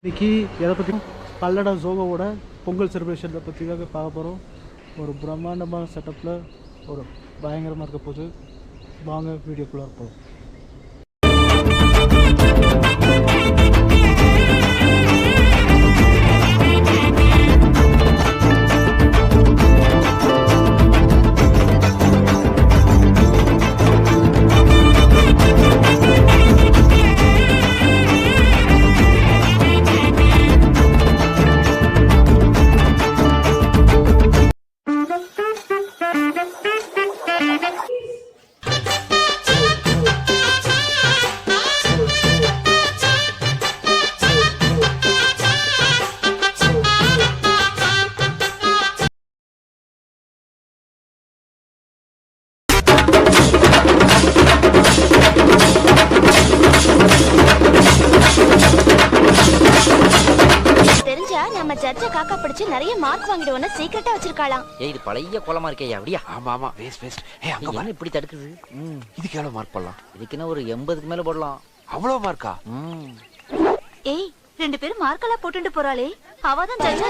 இன்னைக்கு எதை பற்றி பல்லடா ஜோகோவோட பொங்கல் செலிப்ரேஷனை பற்றி தான் பார்க்க போகிறோம். ஒரு பிரம்மாண்டமான செட்டப்பில் ஒரு பயங்கரமாக இருக்க போது. வாங்க வீடியோக்குள்ளே இருப்போம். நம்ம ஜட்ஜ காக்கா பிடிச்சு நிறைய மார்க் வாங்கிடுவோம்னு சீக்கிரட்டா வச்சிருக்காளாம். ஏய் இது பழைய கோலமா இருக்கே அப்படியே. ஆமா ஆமா வேஸ்ட். ஏய் அங்க என்ன இப்படி தடுக்குது? இதுக்கு எவ்வளவு மார்க் போடலாம்? இதுக்குன்னா ஒரு 80க்கு மேல போடலாம். அவ்வளவு மார்க்கா? ஏய் ரெண்டு பேரும் மார்க்கெல்லாம் போட்டுட்டு போறாளே, அவதான் ஜட்ஜா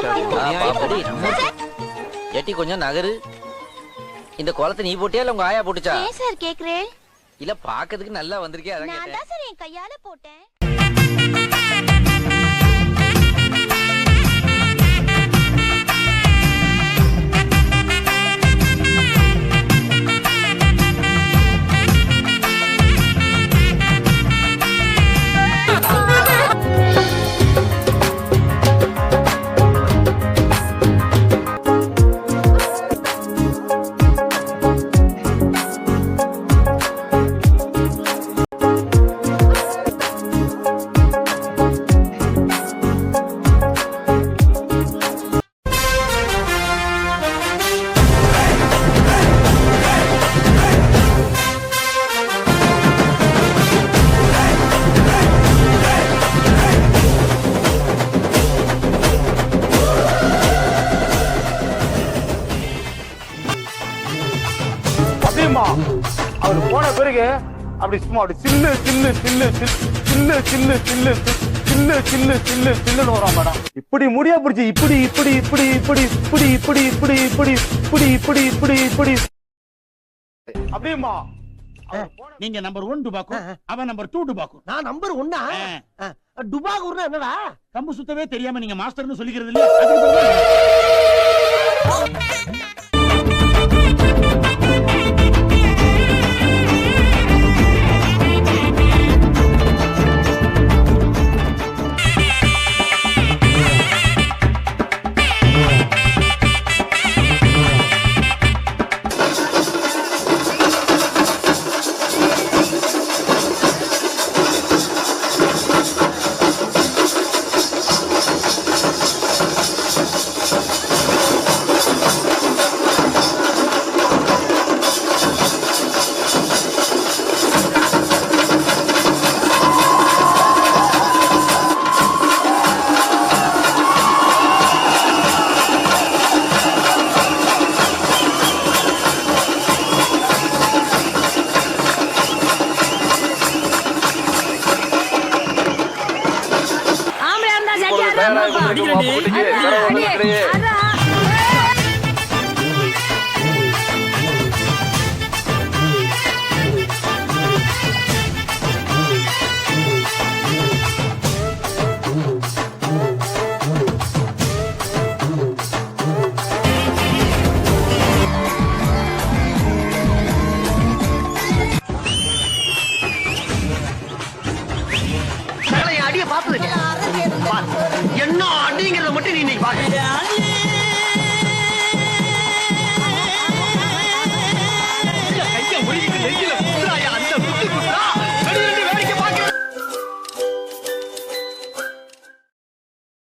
ஏட்டி கொஞ்சம் நகரு. இந்த கோலத்தை நீ போட்டியா இல்ல உங்க ஆயா போட்டுச்சா? ஏன் சார் கேக்குறே? இல்ல பாக்கிறதுக்கு நல்லா வந்திருக்கே அதான் நான் கேட்டேன். தான் சார் என் கையால போட்டேன். அவர் போன பிறகு அப்படி சும்மா அப்படி சில்லு சில்லு சில்லு சில்லு சில்லு சில்லு சில்லு சில்லு சில்லு சில்லுன்னு வரும் மேடம். இப்படி முடியா பிடிச்சி இப்படி இப்படி இப்படி இப்படி இப்படி இப்படி இப்படி இப்படி இப்படி இப்படி இப்படி இப்படி அப்படியுமா. நீங்க நம்பர் 1 டுபாக்கு, அவன் நம்பர் 2 டுபாக்கு. நான் நம்பர் 1 டுபாக்கூர்னா என்னடா? கம்பு சுத்தவே தெரியாம நீங்க மாஸ்டர்னு சொல்லிக்கிறது இல்ல. என்ன அடிங்கிறத மட்டும் நீ பாரு.